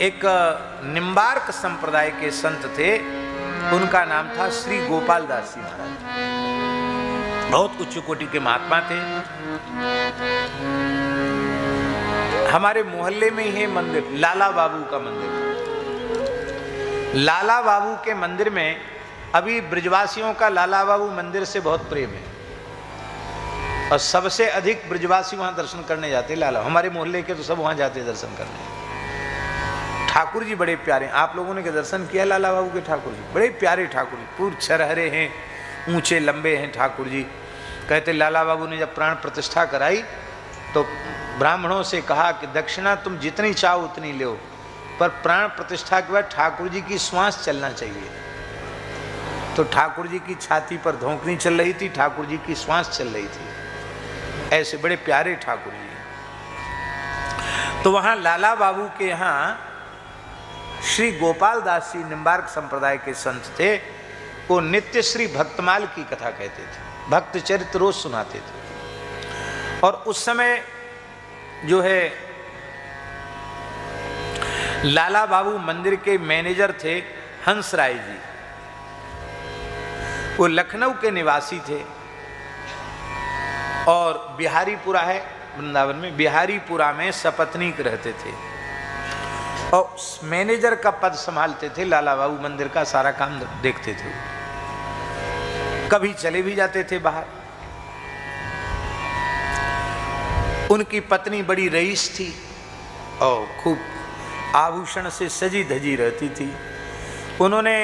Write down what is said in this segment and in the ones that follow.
एक निम्बार्क संप्रदाय के संत थे, उनका नाम था श्री गोपाल दास जी महाराज। बहुत उच्च कोटि के महात्मा थे। हमारे मोहल्ले में ही मंदिर, लाला बाबू का मंदिर। लाला बाबू के मंदिर में अभी ब्रजवासियों का लाला बाबू मंदिर से बहुत प्रेम है और सबसे अधिक ब्रजवासी वहां दर्शन करने जाते। लाला हमारे मोहल्ले के तो सब वहां जाते दर्शन करने। ठाकुर जी बड़े प्यारे, आप लोगों ने के दर्शन किया लाला बाबू के? ठाकुर जी बड़े प्यारे ठाकुर जी, पूरे छरहरे हैं, ऊंचे लंबे हैं ठाकुर जी। कहते लाला बाबू ने जब प्राण प्रतिष्ठा कराई तो ब्राह्मणों से कहा कि दक्षिणा तुम जितनी चाहो उतनी लो, पर प्राण प्रतिष्ठा के बाद ठाकुर जी की श्वास चलना चाहिए। तो ठाकुर जी की छाती पर धोंकनी चल रही थी, ठाकुर जी की श्वास चल रही थी। ऐसे बड़े प्यारे ठाकुर जी। तो वहां लाला बाबू के यहाँ श्री गोपाल दास जी निम्बार्क संप्रदाय के संत थे। वो नित्य श्री भक्तमाल की कथा कहते थे, भक्त चरित्र रोज सुनाते थे। और उस समय जो है लाला बाबू मंदिर के मैनेजर थे हंसराय जी। वो लखनऊ के निवासी थे और बिहारीपुरा है वृंदावन में, बिहारीपुरा में सपत्नीक रहते थे और मैनेजर का पद संभालते थे। लाला बाबू मंदिर का सारा काम देखते थे। कभी चले भी जाते थे बाहर। उनकी पत्नी बड़ी रईस थी और खूब आभूषण से सजी धजी रहती थी। उन्होंने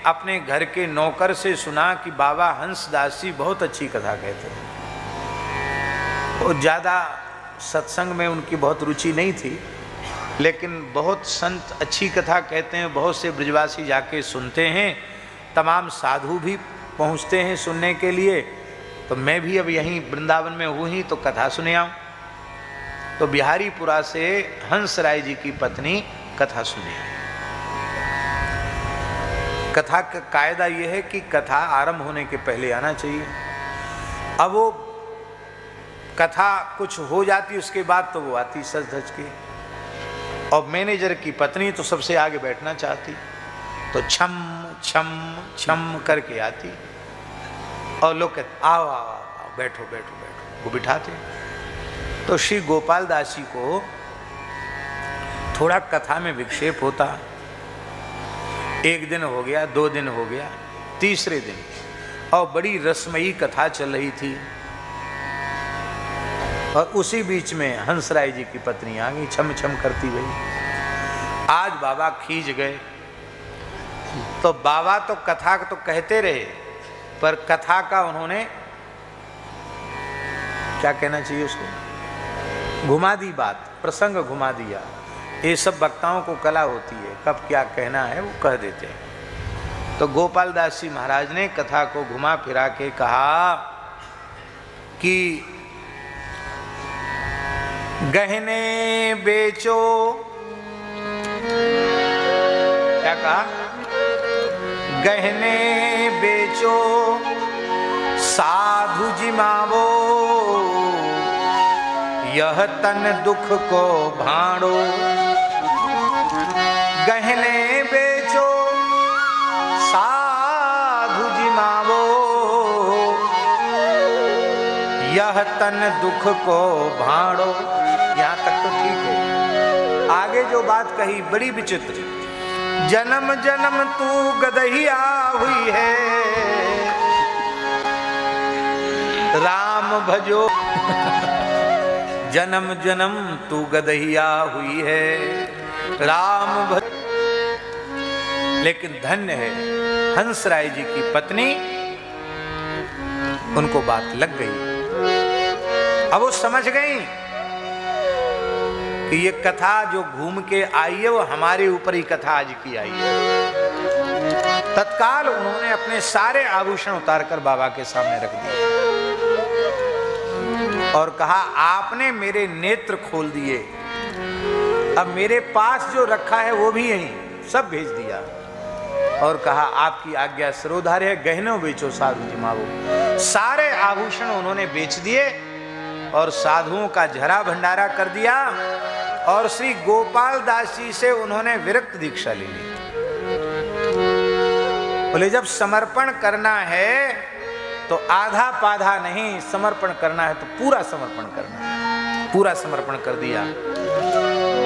अपने घर के नौकर से सुना कि बाबा हंसदास जी बहुत अच्छी कथा कहते हैं। और ज़्यादा सत्संग में उनकी बहुत रुचि नहीं थी, लेकिन बहुत संत अच्छी कथा कहते हैं, बहुत से ब्रजवासी जाके सुनते हैं, तमाम साधु भी पहुंचते हैं सुनने के लिए। तो मैं भी अब यहीं वृंदावन में हूँ ही तो कथा सुने आऊँ। तो बिहारीपुरा से हंसराय जी की पत्नी कथा सुने। कथा का कायदा यह है कि कथा आरंभ होने के पहले आना चाहिए। अब वो कथा कुछ हो जाती उसके बाद तो वो आती सज धज के। और मैनेजर की पत्नी तो सबसे आगे बैठना चाहती, तो छम छम छम करके आती और लोग कहते आओ आओ आओ बैठो बैठो बैठो, वो बिठाते। तो श्री गोपाल दास जी को थोड़ा कथा में विक्षेप होता। एक दिन हो गया, 2 दिन हो गया, तीसरे दिन और बड़ी रसमयी कथा चल रही थी। और उसी बीच में हंसराय जी की पत्नी आ गई छम छम करती गई। आज बाबा खींच गए। तो बाबा तो कथा तो कहते रहे, पर कथा का उन्होंने क्या कहना चाहिए उसको, घुमा दी बात, प्रसंग घुमा दिया। ये सब वक्ताओं को कला होती है, कब क्या कहना है वो कह देते हैं। तो गोपाल दास जी महाराज ने कथा को घुमा फिरा के कहा कि गहने बेचो, क्या कहा, गहने बेचो साधु जिमावो, यह तन दुख को भाड़ो। गहने बेचो साधु जिमावो, यह तन दुख को भाड़ो। यहाँ तक तो ठीक है। आगे जो बात कही बड़ी विचित्र। जन्म जन्म तू गदहिया हुई है, राम भजो। जन्म जन्म तू गदहिया हुई है, राम भज। लेकिन धन्य है हंसराय जी की पत्नी, उनको बात लग गई। अब वो समझ गई कि ये कथा जो घूम के आई है वो हमारे ऊपर ही कथा आज की आई है। तत्काल उन्होंने अपने सारे आभूषण उतारकर बाबा के सामने रख दिए और कहा आपने मेरे नेत्र खोल दिए, अब मेरे पास जो रखा है वो भी यहीं सब भेज दिया। और कहा आपकी आज्ञा सरोधार्य है, गहनों बेचो साधु जिमावो। सारे आभूषण उन्होंने बेच दिए और साधुओं का झरा भंडारा कर दिया और श्री गोपाल दास जी से उन्होंने विरक्त दीक्षा ले ली। बोले जब समर्पण करना है तो आधा पाधा नहीं, समर्पण करना है तो पूरा समर्पण करना है। पूरा समर्पण कर दिया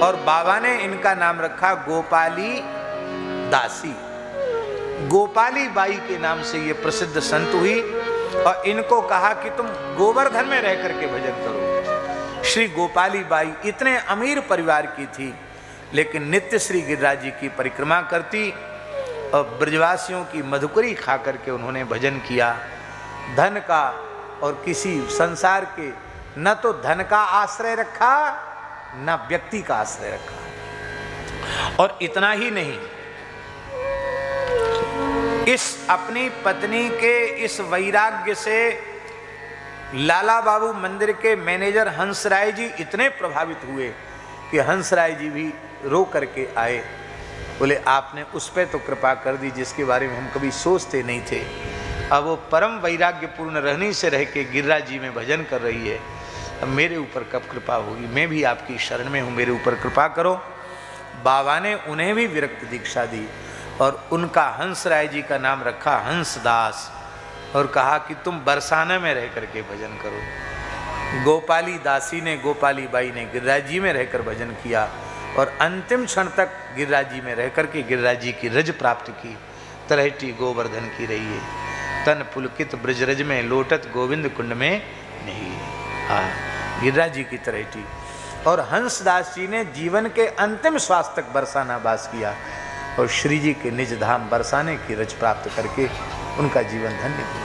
और बाबा ने इनका नाम रखा गोपाली दासी। गोपाली बाई के नाम से ये प्रसिद्ध संत हुई और इनको कहा कि तुम गोवर्धन में रह करके भजन करो। श्री गोपाली बाई इतने अमीर परिवार की थी, लेकिन नित्य श्री गिरिराज जी की परिक्रमा करती और ब्रजवासियों की मधुकरी खा करके उन्होंने भजन किया। धन का और किसी संसार के न तो धन का आश्रय रखा न व्यक्ति का आश्रय रखा। और इतना ही नहीं, इस अपनी पत्नी के इस वैराग्य से लाला बाबू मंदिर के मैनेजर हंसराय जी इतने प्रभावित हुए कि हंसराय जी भी रो करके आए। बोले आपने उस पर तो कृपा कर दी जिसके बारे में हम कभी सोचते नहीं थे। अब वो परम वैराग्य पूर्ण रहनी से रह के गिरिराज जी में भजन कर रही है, अब मेरे ऊपर कब कृपा होगी? मैं भी आपकी शरण में हूँ, मेरे ऊपर कृपा करो। बाबा ने उन्हें भी विरक्त दीक्षा दी और उनका हंसराय जी का नाम रखा हंसदास और कहा कि तुम बरसाना में रह करके भजन करो। गोपाली दासी ने, गोपाली बाई ने गिरिराज जी में रहकर भजन किया और अंतिम क्षण तक गिरिराज जी में रह करके गिरिराज जी की रज प्राप्त की। तलहटी गोवर्धन की रही है, तन पुलकित ब्रजरज में, लोटत गोविंद कुंड में नहीं। हाँ, गिरिराज जी की तलहटी। और हंसदास जी ने जीवन के अंतिम श्वास तक बरसाना वास किया और श्री जी के निज धाम बरसाने की रज प्राप्त करके उनका जीवन धन्य हुआ।